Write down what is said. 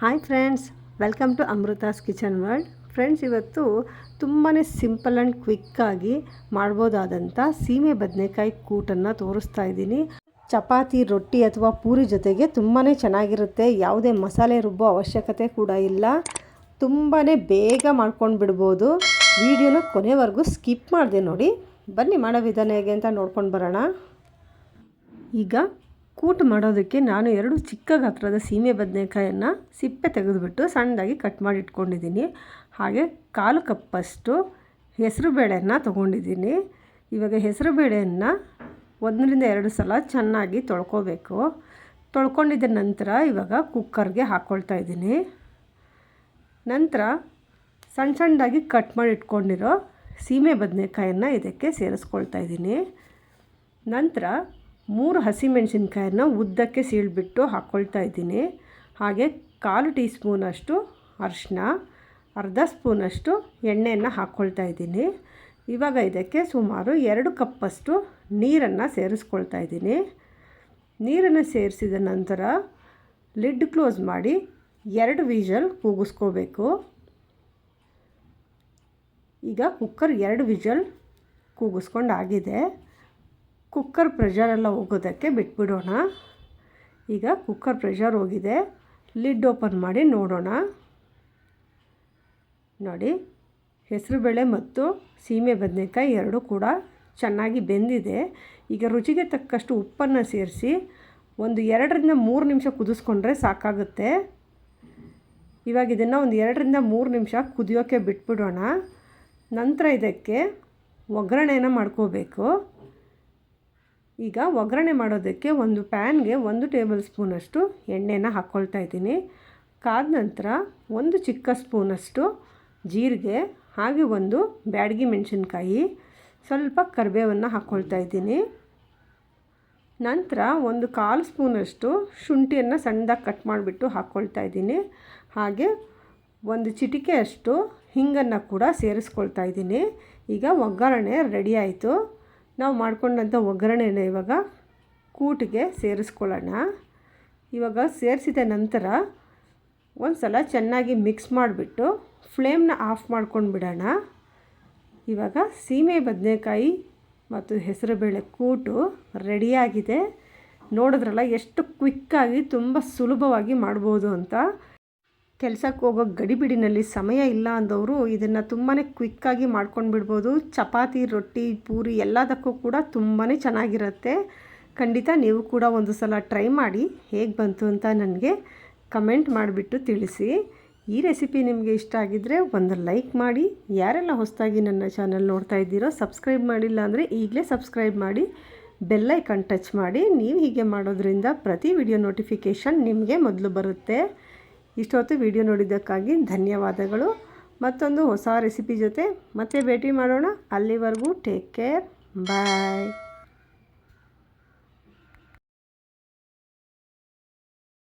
Hi friends, welcome to Amrutha's kitchen world. Friends, ಇವತ್ತು ತುಂಬಾ simple and ಕ್ವಿಕ್ಕಾಗಿ ಮಾಡ್ಬೋದಾದಂಥ ಸೀಮೆ ಬದನೆಕಾಯಿ ಕೂಟನ್ನು ತೋರಿಸ್ತಾ ಇದ್ದೀನಿ. ಚಪಾತಿ, ರೊಟ್ಟಿ ಅಥವಾ ಪೂರಿ ಜೊತೆಗೆ ತುಂಬಾ ಚೆನ್ನಾಗಿರುತ್ತೆ. ಯಾವುದೇ ಮಸಾಲೆ ರುಬ್ಬೋ ಅವಶ್ಯಕತೆ ಕೂಡ ಇಲ್ಲ. ತುಂಬಾ ಬೇಗ ಮಾಡ್ಕೊಂಡು ಬಿಡ್ಬೋದು. ವಿಡಿಯೋನ ಕೊನೆವರೆಗೂ ಸ್ಕಿಪ್ ಮಾಡಿದೆ ನೋಡಿ. ಬನ್ನಿ ಮಾಡೋ ವಿಧಾನ ಹೇಗೆ ಅಂತ ನೋಡ್ಕೊಂಡು ಬರೋಣ. ಈಗ ಕೂಟು ಮಾಡೋದಕ್ಕೆ ನಾನು 2 ಚಿಕ್ಕ ಗಾತ್ರದ ಸೀಮೆ ಬದನೆಕಾಯನ್ನು ಸಿಪ್ಪೆ ತೆಗೆದುಬಿಟ್ಟು ಸಣ್ಣದಾಗಿ ಕಟ್ ಮಾಡಿ ಇಟ್ಕೊಂಡಿದ್ದೀನಿ. ಹಾಗೆ 1/4 ಕಪ್ಪಷ್ಟು ಹೆಸರುಬೇಳೆಯನ್ನು ತೊಗೊಂಡಿದ್ದೀನಿ. ಇವಾಗ ಹೆಸರುಬೇಳೆಯನ್ನು 1ರಿಂದ 2 ಸಲ ಚೆನ್ನಾಗಿ ತೊಳ್ಕೊಬೇಕು. ತೊಳ್ಕೊಂಡಿದ್ದ ನಂತರ ಇವಾಗ ಕುಕ್ಕರ್ಗೆ ಹಾಕ್ಕೊಳ್ತಾ ಇದ್ದೀನಿ. ನಂತರ ಸಣ್ಣದಾಗಿ ಕಟ್ ಮಾಡಿ ಇಟ್ಕೊಂಡಿರೋ ಸೀಮೆ ಬದನೆಕಾಯನ್ನು ಇದಕ್ಕೆ ಸೇರಿಸ್ಕೊಳ್ತಾ ಇದ್ದೀನಿ. ನಂತರ 3 ಹಸಿಮೆಣಸಿನ್ಕಾಯನ್ನು ಉದ್ದಕ್ಕೆ ಸೀಳ್ಬಿಟ್ಟು ಹಾಕ್ಕೊಳ್ತಾ ಇದ್ದೀನಿ. ಹಾಗೆ 1/4 ಟೀ ಸ್ಪೂನಷ್ಟು ಅರಿಶಿನ, ಅರ್ಧ ಸ್ಪೂನಷ್ಟು ಎಣ್ಣೆಯನ್ನು ಹಾಕ್ಕೊಳ್ತಾ ಇದ್ದೀನಿ. ಇವಾಗ ಇದಕ್ಕೆ ಸುಮಾರು 2 ಕಪ್ಪಷ್ಟು ನೀರನ್ನು ಸೇರಿಸ್ಕೊಳ್ತಾ ಇದ್ದೀನಿ. ನೀರನ್ನು ಸೇರಿಸಿದ ನಂತರ ಲಿಡ್ ಕ್ಲೋಸ್ ಮಾಡಿ 2 ವಿಷಲ್ ಕೂಗಿಸ್ಕೋಬೇಕು. ಈಗ ಕುಕ್ಕರ್ 2 ವಿಷಲ್ ಕೂಗಿಸ್ಕೊಂಡು ಆಗಿದೆ. ಕುಕ್ಕರ್ ಪ್ರೆಷರೆಲ್ಲ ಹೋಗೋದಕ್ಕೆ ಬಿಟ್ಬಿಡೋಣ. ಈಗ ಕುಕ್ಕರ್ ಪ್ರೆಷರ್ ಹೋಗಿದೆ. ಲಿಡ್ ಓಪನ್ ಮಾಡಿ ನೋಡೋಣ. ನೋಡಿ, ಹೆಸರುಬೇಳೆ ಮತ್ತು ಸೀಮೆ ಬದನೆಕಾಯಿ 2 ಕೂಡ ಚೆನ್ನಾಗಿ ಬೆಂದಿದೆ. ಈಗ ರುಚಿಗೆ ತಕ್ಕಷ್ಟು ಉಪ್ಪನ್ನು ಸೇರಿಸಿ ಒಂದು 2ರಿಂದ 3 ನಿಮಿಷ ಕುದಿಸ್ಕೊಂಡ್ರೆ ಸಾಕಾಗುತ್ತೆ. ಇವಾಗ ಇದನ್ನು ಒಂದು 2ರಿಂದ 3 ನಿಮಿಷ ಕುದಿಯೋಕ್ಕೆ ಬಿಟ್ಬಿಡೋಣ. ನಂತರ ಇದಕ್ಕೆ ಒಗ್ಗರಣೆಯನ್ನು ಮಾಡ್ಕೋಬೇಕು. ಈಗ ಒಗ್ಗರಣೆ ಮಾಡೋದಕ್ಕೆ ಒಂದು ಪ್ಯಾನ್ಗೆ 1 ಟೇಬಲ್ ಸ್ಪೂನಷ್ಟು ಎಣ್ಣೆನ ಹಾಕ್ಕೊಳ್ತಾ ಇದ್ದೀನಿ. ಕಾದ ನಂತರ 1 ಚಿಕ್ಕ ಸ್ಪೂನಷ್ಟು ಜೀರಿಗೆ, ಹಾಗೆ 1 ಬ್ಯಾಡಗಿ ಮೆಣಸಿನ್ಕಾಯಿ, ಸ್ವಲ್ಪ ಕರಿಬೇವನ್ನು ಹಾಕ್ಕೊಳ್ತಾ ಇದ್ದೀನಿ. ನಂತರ 1/4 ಸ್ಪೂನಷ್ಟು ಶುಂಠಿಯನ್ನು ಸಣ್ಣದಾಗಿ ಕಟ್ ಮಾಡಿಬಿಟ್ಟು ಹಾಕ್ಕೊಳ್ತಾ ಇದ್ದೀನಿ. ಹಾಗೆ 1 ಚಿಟಿಕೆಯಷ್ಟು ಹಿಂಗನ್ನು ಕೂಡ ಸೇರಿಸ್ಕೊಳ್ತಾ ಇದ್ದೀನಿ. ಈಗ ಒಗ್ಗರಣೆ ರೆಡಿ ಆಯಿತು. ನಾವು ಮಾಡ್ಕೊಂಡಂಥ ಒಗ್ಗರಣೆನ ಇವಾಗ ಕೂಟಿಗೆ ಸೇರಿಸ್ಕೊಳ್ಳೋಣ. ಇವಾಗ ಸೇರಿಸಿದ ನಂತರ ಒಂದು ಸಲ ಚೆನ್ನಾಗಿ ಮಿಕ್ಸ್ ಮಾಡಿಬಿಟ್ಟು ಫ್ಲೇಮ್ನ ಆಫ್ ಮಾಡ್ಕೊಂಡು ಬಿಡೋಣ. ಇವಾಗ ಸೀಮೆ ಬದನೆಕಾಯಿ ಮತ್ತು ಹೆಸರುಬೇಳೆ ಕೂಟು ರೆಡಿಯಾಗಿದೆ. ನೋಡಿದ್ರಲ್ಲ ಎಷ್ಟು ಕ್ವಿಕ್ಕಾಗಿ ತುಂಬ ಸುಲಭವಾಗಿ ಮಾಡ್ಬೋದು ಅಂತ. ಕೆಲಸಕ್ಕೆ ಹೋಗೋ ಗಡಿಬಿಡಿನಲ್ಲಿ ಸಮಯ ಇಲ್ಲ ಅಂದವರು ಇದನ್ನು ತುಂಬಾ ಕ್ವಿಕ್ಕಾಗಿ ಮಾಡ್ಕೊಂಡು ಬಿಡ್ಬೋದು. ಚಪಾತಿ, ರೊಟ್ಟಿ, ಪೂರಿ ಎಲ್ಲದಕ್ಕೂ ಕೂಡ ತುಂಬಾ ಚೆನ್ನಾಗಿರುತ್ತೆ. ಖಂಡಿತ ನೀವು ಕೂಡ ಒಂದು ಸಲ ಟ್ರೈ ಮಾಡಿ ಹೇಗೆ ಬಂತು ಅಂತ ನನಗೆ ಕಮೆಂಟ್ ಮಾಡಿಬಿಟ್ಟು ತಿಳಿಸಿ. ಈ ರೆಸಿಪಿ ನಿಮಗೆ ಇಷ್ಟ ಆಗಿದ್ದರೆ ಒಂದು ಲೈಕ್ ಮಾಡಿ. ಯಾರೆಲ್ಲ ಹೊಸದಾಗಿ ನನ್ನ ಚಾನಲ್ ನೋಡ್ತಾ ಇದ್ದೀರೋ ಸಬ್ಸ್ಕ್ರೈಬ್ ಮಾಡಿಲ್ಲ ಅಂದರೆ ಈಗಲೇ ಸಬ್ಸ್ಕ್ರೈಬ್ ಮಾಡಿ, ಬೆಲ್ ಐಕಾನ್ ಟಚ್ ಮಾಡಿ. ನೀವು ಹೀಗೆ ಮಾಡೋದ್ರಿಂದ ಪ್ರತಿ ವಿಡಿಯೋ ನೋಟಿಫಿಕೇಷನ್ ನಿಮಗೆ ಮೊದಲು ಬರುತ್ತೆ. ಇಷ್ಟೊತ್ತು ವಿಡಿಯೋ ನೋಡಿದ್ದಕ್ಕಾಗಿ ಧನ್ಯವಾದಗಳು. ಮತ್ತೊಂದು ಹೊಸ ರೆಸಿಪಿ ಜೊತೆ ಮತ್ತೆ ಭೇಟಿ ಮಾಡೋಣ. ಅಲ್ಲಿವರೆಗೂ ಟೇಕ್ ಕೇರ್, ಬಾಯ್.